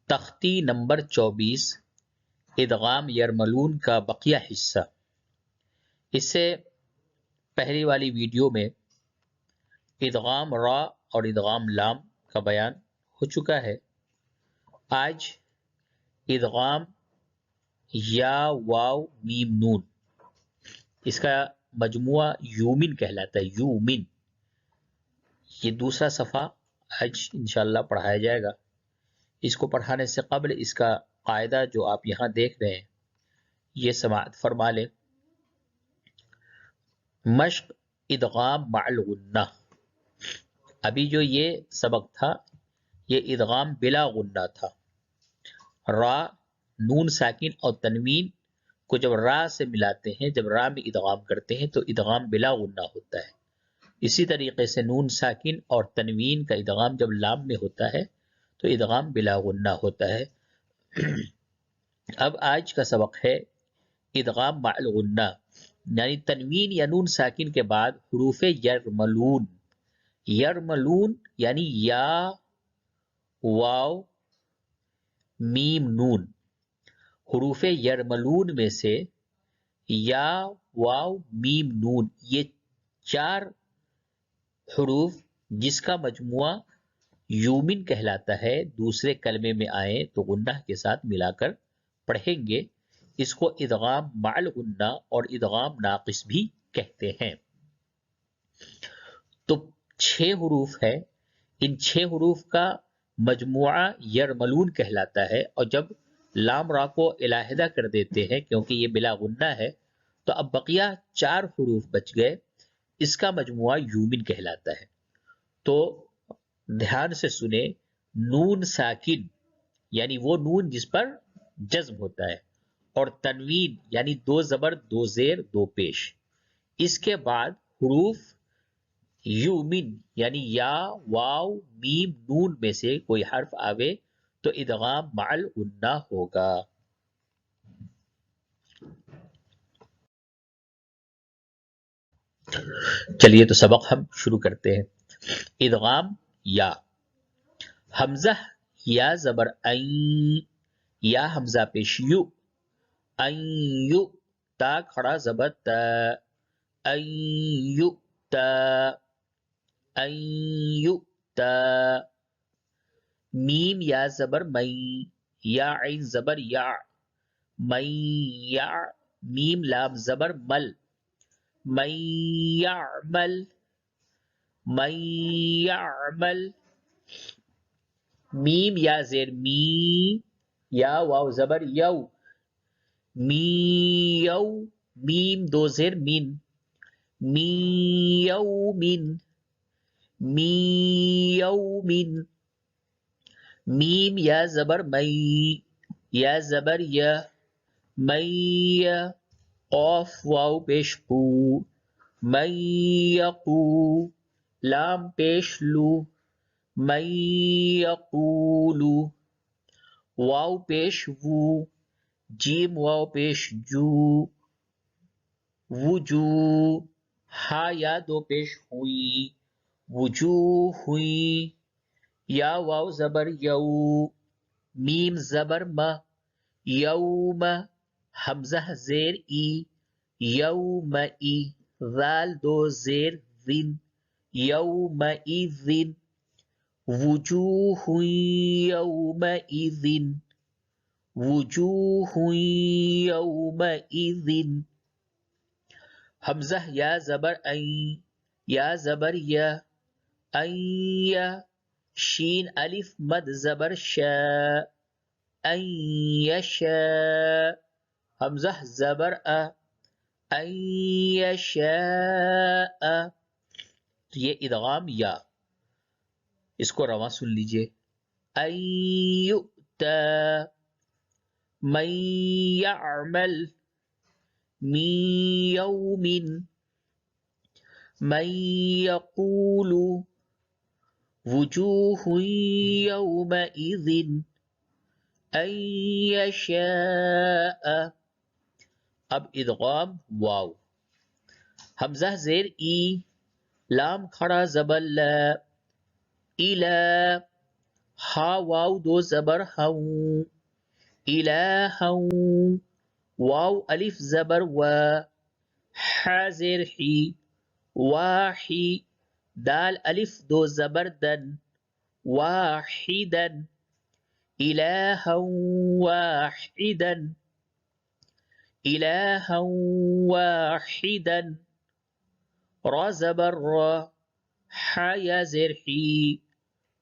تختی نمبر 24 ادغام یرملون کا بقیہ حصہ۔ اس سے پہلی والی ویڈیو میں ادغام را اور ادغام لام کا بیان ہو چکا ہے۔ آج ادغام یا واو میم نون، اس کا مجموعہ یومن کہلاتا ہے، یومن۔ یہ دوسرا صفحہ آج انشاءاللہ پڑھایا جائے گا۔ اس کو پڑھانے سے قبل اس کا قاعدہ جو آپ یہاں دیکھ رہے ہیں یہ سماعت فرما لیں۔ مشق ادغام مع الغنہ۔ ابھی جو یہ سبق تھا یہ ادغام بلا غنہ تھا۔ را، نون ساکن اور تنوین کو جب را سے ملاتے ہیں، جب را میں ادغام کرتے ہیں تو ادغام بلا غنہ ہوتا ہے۔ اسی طریقے سے نون ساکن اور تنوین کا ادغام جب لام میں ہوتا ہے تو ادغام بلا غنہ ہوتا ہے۔ اب آج کا سبق ہے ادغام مع الغنہ، یعنی تنوین یا نون ساکن کے بعد حروف یرملون۔ یرملون یعنی یا واو میم نون۔ حروف یرملون میں سے یا واو میم نون، یہ چار حروف جس کا مجموعہ یومن کہلاتا ہے، دوسرے کلمے میں آئے تو غنہ کے ساتھ ملا کر پڑھیں گے۔ اس کو ادغام مع الغنہ اور ادغام ناقص بھی کہتے ہیں۔ تو 6 حروف ہے، ان 6 حروف کا مجموعہ یرملون کہلاتا ہے، اور جب لام را کو علیحدہ کر دیتے ہیں کیونکہ یہ بلا غنہ ہے تو اب بقیہ 4 حروف بچ گئے، اس کا مجموعہ یومن کہلاتا ہے۔ تو دھیان سے سنیں، نون ساکن یعنی وہ نون جس پر جزم ہوتا ہے، اور تنوین یعنی 2 زبر 2 زیر 2 پیش، اس کے بعد حروف یومن یعنی یا واو میم نون میں سے کوئی حرف آوے تو ادغام مع الغنہ ہوگا۔ چلیے تو سبق ہم شروع کرتے ہیں۔ ادغام یا، حمزہ یا زبر این، یا حمزہ پیش یو، این یو، تا کھڑا زبر تا، این یو تا، این یو تا۔ میم یا زبر مئی، یا عین زبر یا، مئی یا، میم لام زبر مل، من یعمل، من یعمل۔ میم یا زیر می، یا واو زبر یو، می یو، میم 2 زیر من، می یومن، می یومن۔ میم یا زبر مئی، یا زبر یا، مئی، قاف واو پیش قو، من یقو، لام پیش لو، من یقولو، واو پیش وو، جیم واو پیش جو، وجو، ہا یا 2 پیش ہوئی، وجوہ ہوئی، یا واو زبر یو، میم زبر ما، یوم، حمزہ زیر ای، یوم ای، ذال 2 زیر ذن، یوم ایذن، وجوہ یوم ایذن، وجوہ یوم ایذن۔ حمزہ یا زبر این، یا زبر یا، این، شین الف مد زبر شا، ان یشاء، حمزہ زبر ا، ان یشاء۔ تو یہ ادغام یا، اس کو رواں سن لیجئے۔ ان یؤتا، من یعمل، من یوم، من یقول، وجوہ یومئذ، ان یشاء۔ اب ادغام واو، حمزہ زیر ای، لام کھڑا زبر لا، الا، ہا واو دو زبر ہوں، الہا واو الف زبر و، حا زیر حی، واحی دال الف دو زبر دن، واحدا الہا واحدا، الہا واحدا، را زبر را، حا یا زیر حی،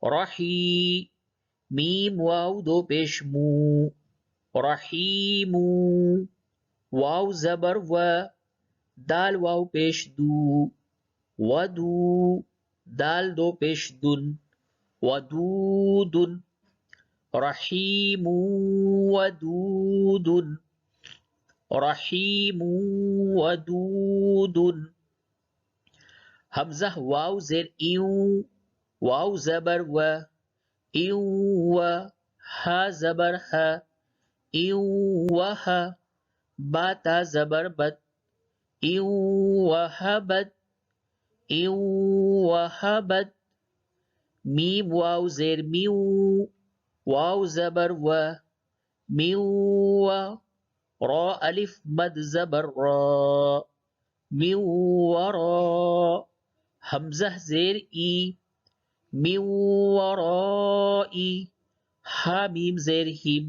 رحی میم واو دو پیش مو، رحیم واو زبر و، دال واو پیش دو، ودو دال دو پیش دن، ودود رحیم ودود، رحیم ودود، حمزہ واو زیر ایو، واو زبر و، ایو و، ہا زبر ہا، ایو و ہا، با تا زبر بت، ایو و حبت، ایو و حبت، میم واو زیر میو، واو زبر و، میو و، را الف مد زبر را، میو ورا، حمزہ زیر ای، میو ورائی، ہا میم زیر ہم،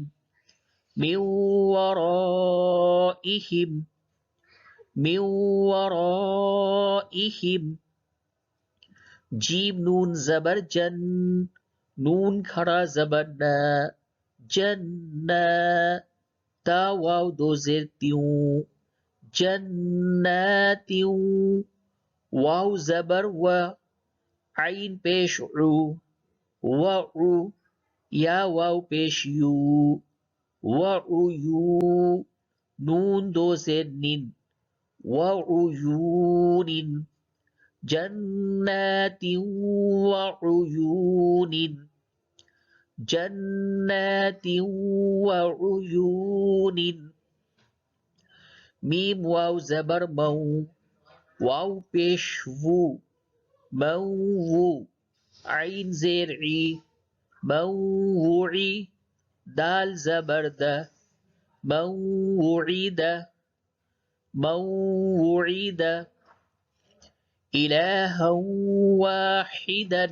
میو ورائہم، میو ورائہم، جیم نون زبر جن، نون کھڑا زبر نا، جن، تا واو دو زیر تیوں، جناتیوں، واو زبر و، عین پیش عو، وعو، یا واو پیش یو، وعیو، نون دو زیر نن، وعیون، جنات وعیون، جنات وعیون، میم واو زبر مو، واو پیش وو، موو، عین زیر عی، موعی، دال زبر دہ، موعد، موعد، الہا واحدا،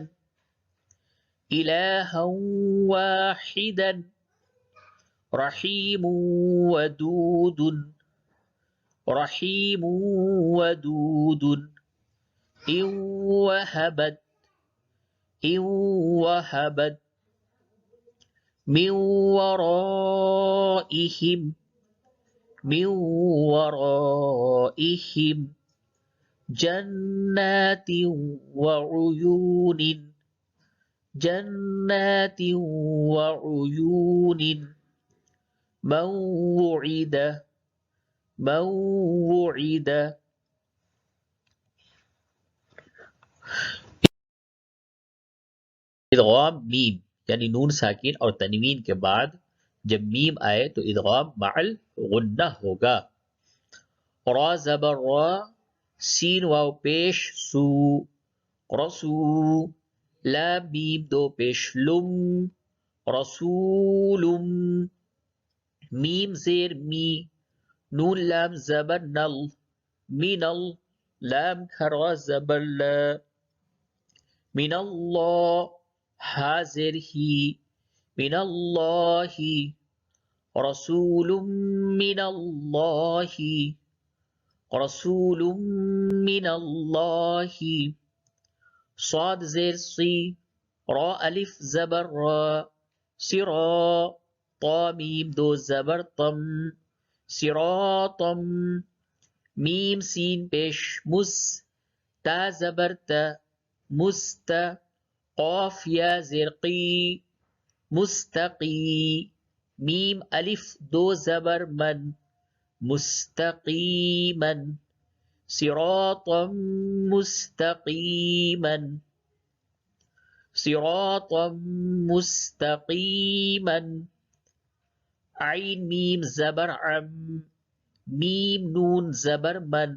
الہا واحدا، رحیم ودود، رحیم ودود، ان وهبت، ان وهبت، من ورائهم، من ورائهم، جنات وعيون، جنات وعيون، موعد، موعد، ادغام میم یعنی نون ساکن اور تنوین کے بعد جب میم آئے تو ادغام مع الغنہ ہوگا. را زبر را، سین واو پیش سو، رسو، لام میم دو پیش لم، رسول، میم زیر می، نون لام زبر نل، من لام کھرا زبر لا، من اللہ، ہا زیر ہی، من اللہ، رسول من اللہ، رسول من اللہ، صاد زیر سی، را الف زبر را، سرا، طا میم دو زبر طم، صراطم، میم سین پیش مس، تا زبر تا، مست، قاف یا زیر قی، مستقی، میم الف دو زبر من، مستقیما، صراطا مستقیما، صراطا مستقیما، عین میم زبر عم، میم نون زبر من،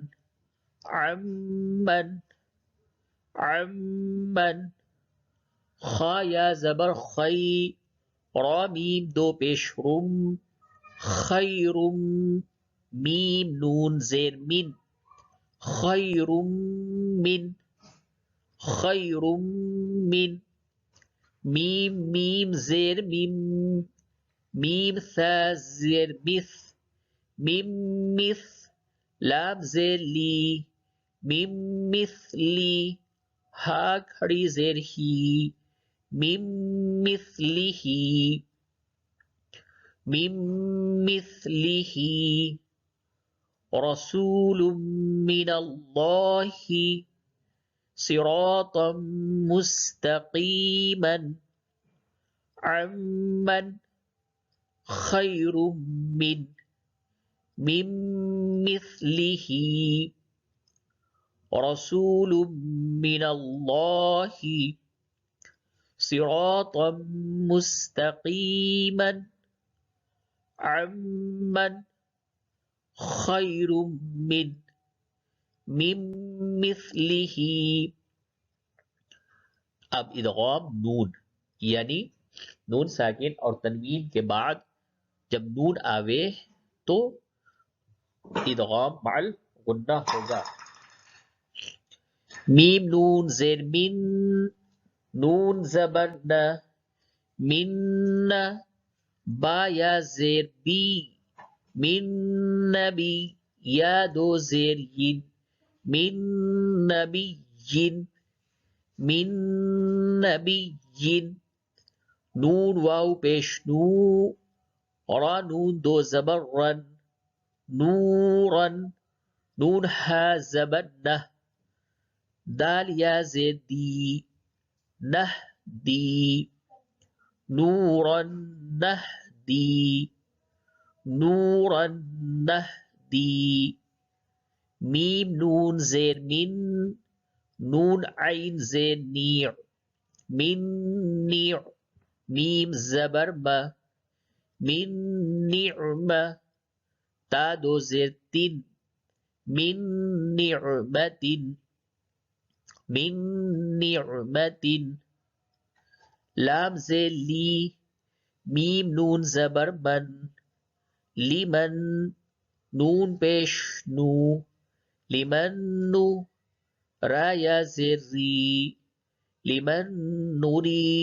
عمن، عمن، خا یا زبر خی، را میم دو پیش رم، خیرم، میم نون زیر من، خیرم من، خیرم من، میم میم زیر میم، میم ثا زیر مث، میم مث، لام زیر لی، میم مثلی، ہا کھڑی زیر ہی، میم مثلہ، میم مثلہ، رسول من اللہ، صراطا مستقیما، عمن، خیر من، من مثلہ، رسول من اللہ، صراطا مستقیما، عمن، خیر من، من مثلہ۔ اب ادغام نون، یعنی نون ساکن اور تنوین کے بعد جب نون آوے تو ادغام مع الغنہ ہوگا۔ میم نون زیر من، نون زبر نہ، من نہ، با یا زیر بی، من نبی، یا دو زیر ین، من نبی ین، من نبی ین، نون واو پیش نو، را نون دو زبر رن، نورن، نون ہا زبر نہ، دال یا زیر دی، نہ دی، نورن نہ دی، نورن نہ دی، میم نون زیر من، نون عین زیر نیع، من نیع، میم زبر ما، من نعمہ، تا دو زیر تن، من نعمت، من نعمت، لام زیر لی، میم نون زبر من، لمن، نون پیش نو، لمن نو، را یا زیر ری، لمن نوری،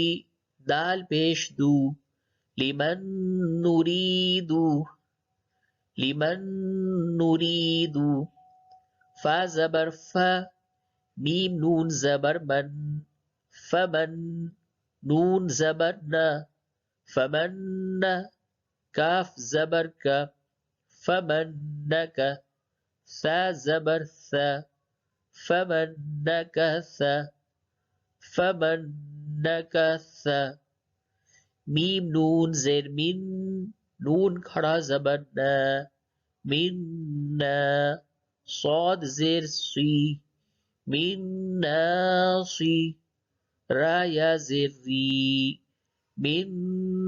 دال پیش دو، لمن نوریدو، لمن نوریدو، فا زبر فا، میم نون زبر من، فمن، نون زبر نا، فمن نا، کاف زبر کا، فمنک، ثا زبر ثا، فمنک ثا، فمنک ثا، میم نون زیر من، نون کھڑا زبر نا، من نا، صاد زیر سی، من ناصی، را یا زیر ری، من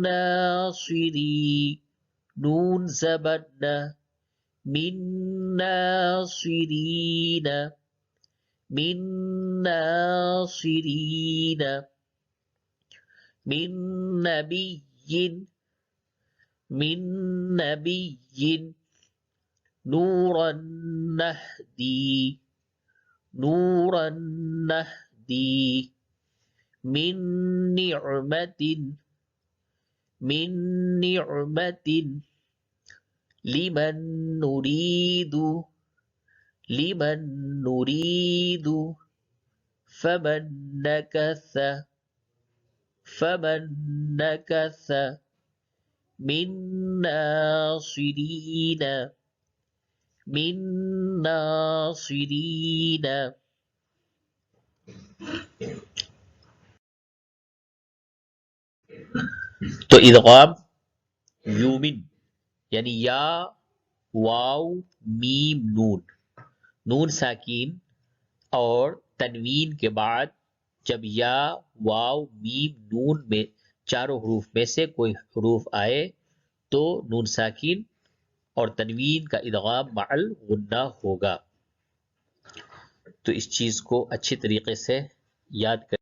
ناصری، نون زبر نا، من ناصرین، من ناصرین، من نبی، من نبی، نورا نہدی، نورا نہدی، من نعمت، من نعمت، لمن نريد، لمن نريد، فمن نكث، فمن نكث، من ناصرين، من ناصرين۔ تو ادغام یومن یعنی یا واو میم نون، نون ساکین اور تنوین کے بعد جب یا واو میم نون میں چاروں حروف میں سے کوئی حروف آئے تو نون ساکین اور تنوین کا ادغام مع الغنہ ہوگا۔ تو اس چیز کو اچھی طریقے سے یاد کر